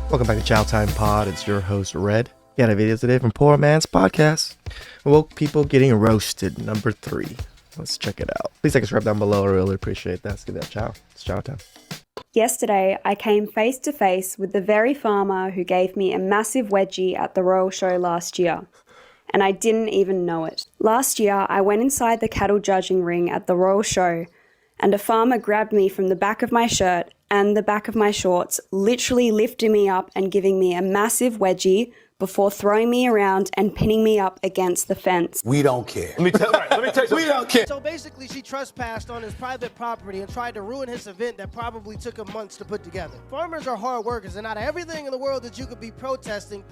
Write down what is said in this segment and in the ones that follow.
Welcome back to TheChowTimePod. It's your host, Red. Got a video today from Poor Man's Podcast. Woke People Getting Roasted, number 3. Let's check it out. Please take a subscribe down below. I really appreciate that. Let's give that a chow. It's chow time. Yesterday, I came face to face with the very farmer who gave me a massive wedgie at the Royal Show last year. And I didn't even know it. Last year, I went inside the cattle judging ring at the Royal Show, and a farmer grabbed me from the back of my shirt and the back of my shorts, literally lifting me up and giving me a massive wedgie before throwing me around and pinning me up against the fence. We don't care. Let me tell you. We don't care. So basically, she trespassed on his private property and tried to ruin his event that probably took him months to put together. Farmers are hard workers, and out of everything in the world that you could be protesting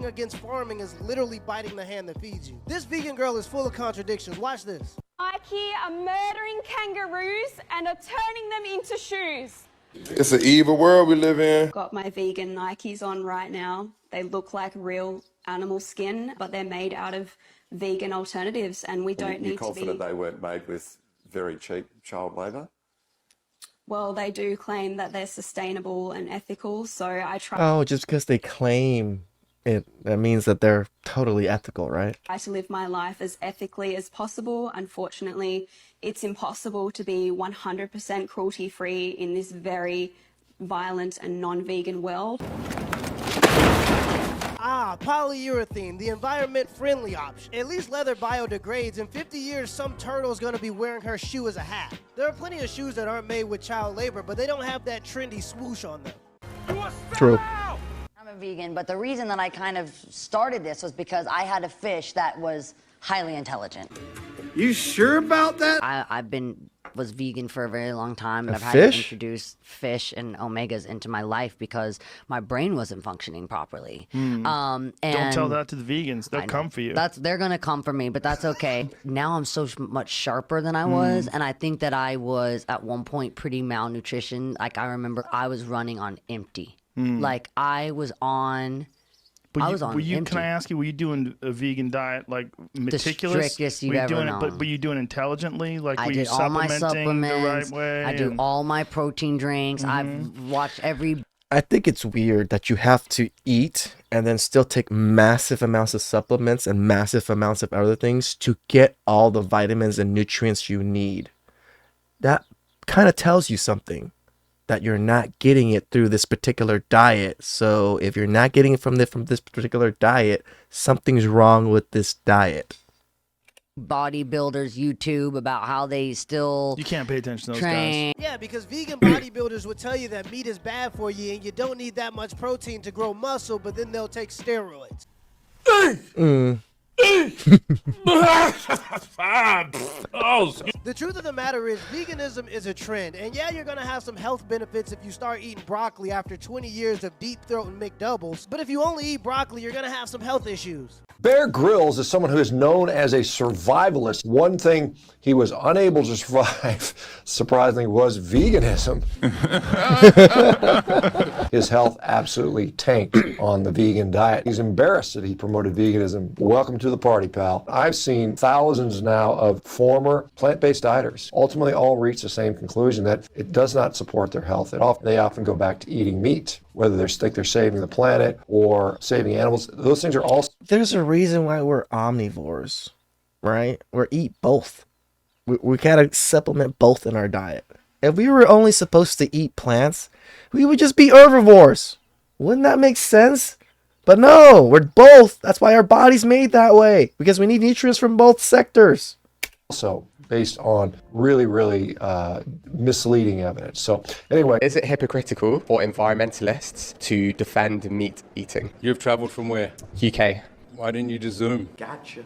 against farming is literally biting the hand that feeds you. This vegan girl is full of contradictions. Watch this. Nike are murdering kangaroos and are turning them into shoes. It's an evil world we live in. Got my vegan Nikes on right now. They look like real animal skin, but they're made out of vegan alternatives, and we don't need to be... You're confident they weren't made with very cheap child labour? Well, they do claim that they're sustainable and ethical, so I try... Oh, just because they claim it, that means that they're totally ethical, right? I to live my life as ethically as possible. Unfortunately, it's impossible to be 100% cruelty-free in this very violent and non-vegan world. Polyurethane, the environment-friendly option. At least leather biodegrades. In 50 years, some turtle's gonna be wearing her shoe as a hat. There are plenty of shoes that aren't made with child labor, but they don't have that trendy swoosh on them. True. I'm a vegan, but the reason that I kind of started this was because I had a fish that was highly intelligent. You sure about that? Was vegan for a very long time, and I've had fish? to introduce fish and omegas into my life because my brain wasn't functioning properly. And Don't tell that to the vegans. They'll come for you. They're gonna come for me, but that's okay. Now I'm so much sharper than I was, and I think that I was at one point pretty malnutrition. Like I remember I was running on empty. Like I was on. Empty. Can I ask you, were you doing a vegan diet like meticulous? The strictest you've ever known. But were you doing intelligently? Like I were you did all my supplementing the right supplements. way? I do all my protein drinks. I've watched every. I think it's weird that you have to eat and then still take massive amounts of supplements and massive amounts of other things to get all the vitamins and nutrients you need. That kind of tells you something, that you're not getting it through this particular diet. So if you're not getting it from this particular diet, something's wrong with this diet. Bodybuilders YouTube about how they still You can't pay attention to those train. Yeah, because vegan bodybuilders would tell you that meat is bad for you and you don't need that much protein to grow muscle, but then they'll take steroids. The truth of the matter is veganism is a trend, and yeah, you're gonna have some health benefits if you start eating broccoli after 20 years of deep throat and McDoubles, but if you only eat broccoli, you're gonna have some health issues. Bear Grylls is someone who is known as a survivalist. One thing he was unable to survive, surprisingly, was veganism. His health absolutely tanked on the vegan diet. He's embarrassed that he promoted veganism. Welcome to the party, pal. I've seen thousands now of former plant-based dieters ultimately all reach the same conclusion that it does not support their health. They often go back to eating meat, whether they think they're saving the planet or saving animals. Those things are all... There's a reason why we're omnivores, right? We eat both. We gotta supplement both in our diet. If we were only supposed to eat plants, we would just be herbivores. Wouldn't that make sense? But no, we're both. That's why our body's made that way, because we need nutrients from both sectors. Also based on really, really misleading evidence. So anyway. Is it hypocritical for environmentalists to defend meat eating? You've travelled from where? UK. Why didn't you just Zoom? Gotcha.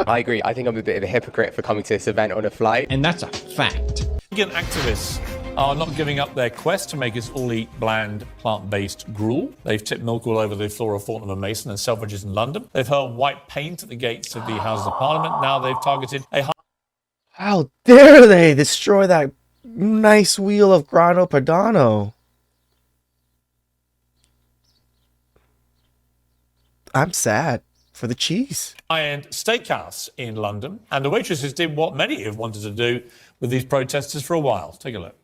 I agree. I think I'm a bit of a hypocrite for coming to this event on a flight. And that's a fact. Vegan activists are not giving up their quest to make us all eat bland, plant-based gruel. They've tipped milk all over the floor of Fortnum and Mason and Selfridges in London. They've hurled white paint at the gates of the Houses of Parliament. Now they've targeted a... How dare they destroy that nice wheel of Grano Padano? I'm sad for the cheese. High-end steakhouse in London, and the waitresses did what many have wanted to do with these protesters for a while. Take a look.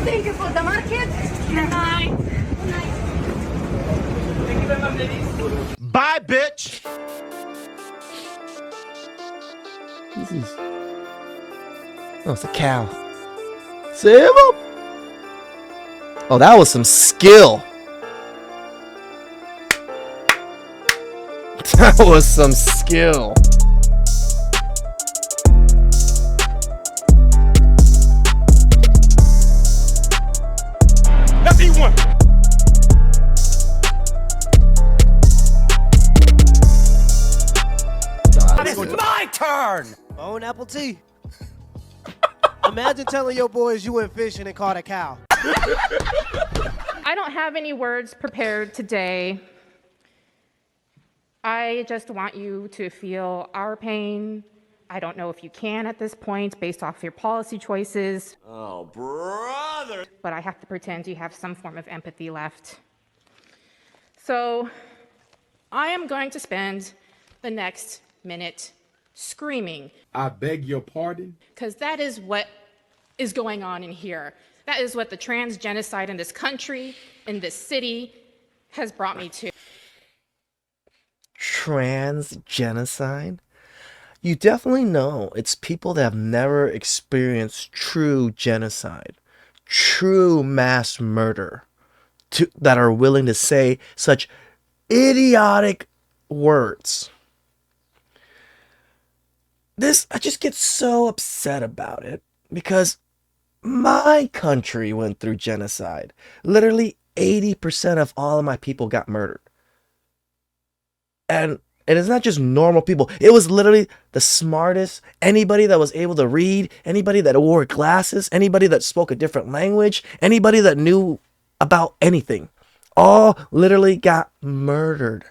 Thank you for the market. Good night. Bye, bitch. Oh, it's a cow. Save him. Oh, that was some skill. That was some skill. Let's eat one. It's my turn. Own apple tea. Imagine telling your boys you went fishing and caught a cow. I don't have any words prepared today. I just want you to feel our pain. I don't know if you can at this point based off your policy choices. Oh, brother. But I have to pretend you have some form of empathy left. So I am going to spend the next minute screaming. I beg your pardon? Because that is what is going on in here. That is what the trans genocide in this country, in this city, has brought me to. Trans genocide? You definitely know it's people that have never experienced true genocide, true mass murder, that are willing to say such idiotic words. I just get so upset about it because my country went through genocide. Literally 80% of all of my people got murdered. And it is not just normal people. It was literally the smartest, anybody that was able to read, anybody that wore glasses, anybody that spoke a different language, anybody that knew about anything. All literally got murdered.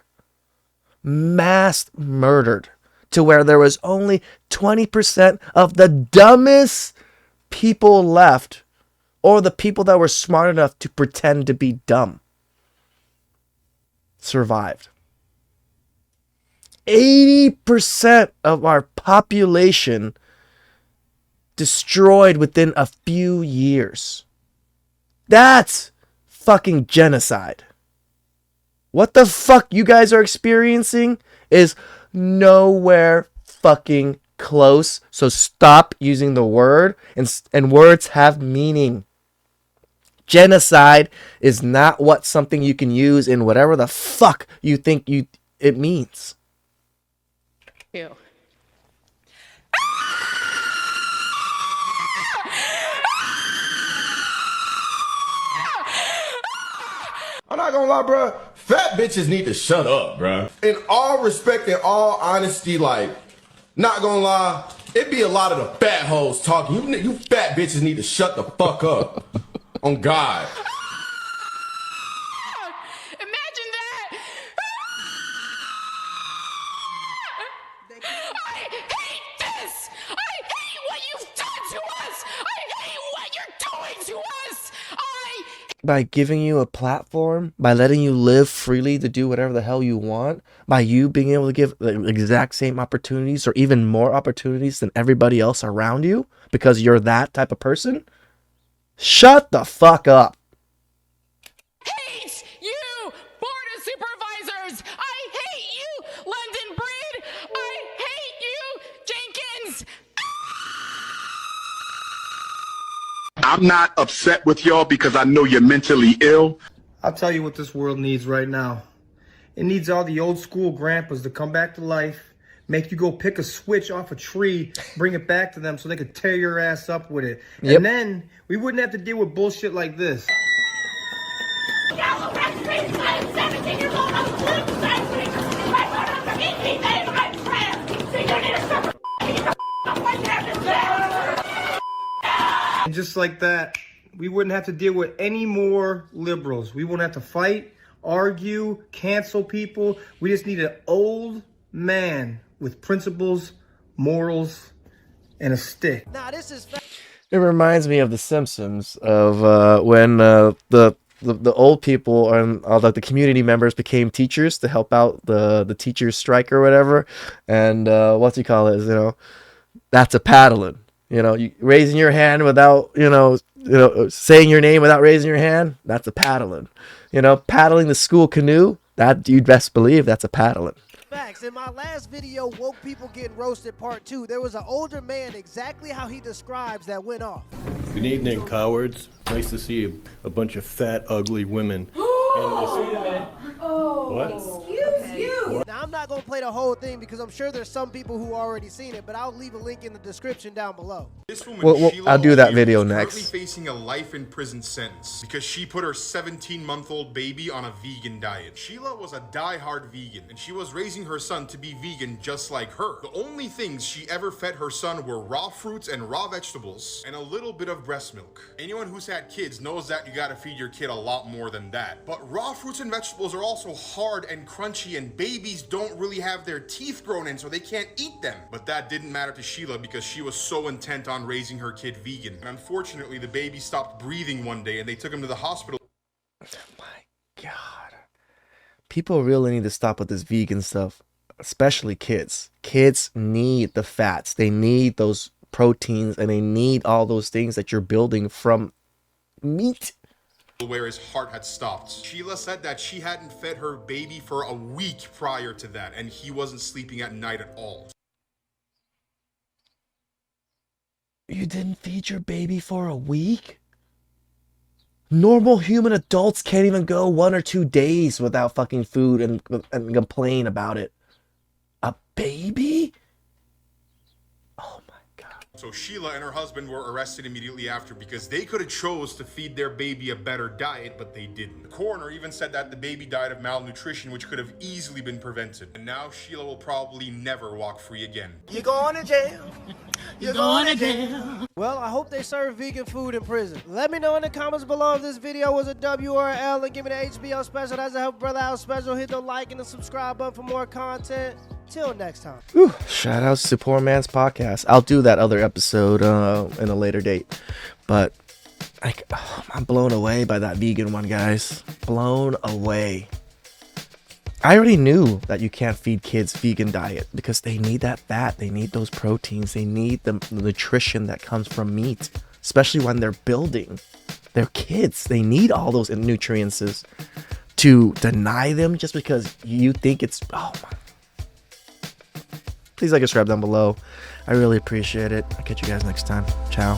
Mass murdered. To where there was only 20% of the dumbest people left, or the people that were smart enough to pretend to be dumb, survived. 80% of our population destroyed within a few years. That's fucking genocide. What the fuck you guys are experiencing is nowhere fucking close. So stop using the word, and words have meaning. Genocide is not something you can use in whatever the fuck you think it means. Ew. I'm not gonna lie, bro. Fat bitches need to shut up, bro. In all respect and all honesty, like, not gonna lie, it be a lot of the fat hoes talking. You fat bitches need to shut the fuck up. On God. Imagine that! I hate this! I hate what you've done to us! I hate what you're doing to us! By giving you a platform, by letting you live freely to do whatever the hell you want, by you being able to give the exact same opportunities or even more opportunities than everybody else around you because you're that type of person, shut the fuck up. Hate you, Board of Supervisors! I hate you, London Breed! I hate you, Jenkins! I'm not upset with y'all because I know you're mentally ill. I'll tell you what this world needs right now. It needs all the old school grandpas to come back to life, make you go pick a switch off a tree, bring it back to them so they could tear your ass up with it. Yep. And then we wouldn't have to deal with bullshit like this. And just like that, we wouldn't have to deal with any more liberals. We wouldn't have to fight, argue, cancel people. We just need an old man with principles, morals, and a stick. Nah, this is It reminds me of The Simpsons of when the old people and all the community members became teachers to help out the teachers strike or whatever, and what do you call it? That's a paddling. You raising your hand without saying your name without raising your hand, that's a paddling. Paddling the school canoe, that you'd best believe that's a paddling. Facts. In my last video, Woke People Getting Roasted Part 2, there was an older man exactly how he describes that went off. Good evening, cowards. Nice to see a bunch of fat, ugly women. What? Excuse you. Now, I'm not going to play the whole thing because I'm sure there's some people who already seen it, but I'll leave a link in the description down below. This woman, Well, Sheila I'll do that O'Leary, video is next. currently facing a life in prison sentence because she put her 17-month-old baby on a vegan diet. Sheila was a die-hard vegan, and she was raising her son to be vegan just like her. The only things she ever fed her son were raw fruits and raw vegetables, and a little bit of breast milk. Anyone who's had kids knows that you gotta feed your kid a lot more than that. But raw fruits and vegetables are also hard and crunchy, and babies don't really have their teeth grown in, so they can't eat them. But that didn't matter to Sheila because she was so intent on raising her kid vegan. And unfortunately, the baby stopped breathing one day and they took him to the hospital. People really need to stop with this vegan stuff, especially kids. Kids need the fats. They need those proteins, and they need all those things that you're building from meat. Where his heart had stopped. Sheila said that she hadn't fed her baby for a week prior to that, and he wasn't sleeping at night at all. You didn't feed your baby for a week? Normal human adults can't even go 1 or 2 days without fucking food and complain about it. A baby? So Sheila and her husband were arrested immediately after because they could have chose to feed their baby a better diet, but they didn't. The coroner even said that the baby died of malnutrition, which could have easily been prevented. And now Sheila will probably never walk free again. You're going to jail. You're going to jail. Well, I hope they serve vegan food in prison. Let me know in the comments below if this video was a W or a L, and give me the HBO special. That's a Help Brother Out special. Hit the like and the subscribe button for more content. Till next time. Whew, shout outs to Poor Man's Podcast. I'll do that other episode in a later date. But I'm blown away by that vegan one, guys. Blown away. I already knew that you can't feed kids vegan diet because they need that fat. They need those proteins. They need the nutrition that comes from meat, especially when they're building. They're kids. They need all those nutrients. To deny them just because you think it's... Oh my... Please like and subscribe down below. I really appreciate it. I'll catch you guys next time. Ciao.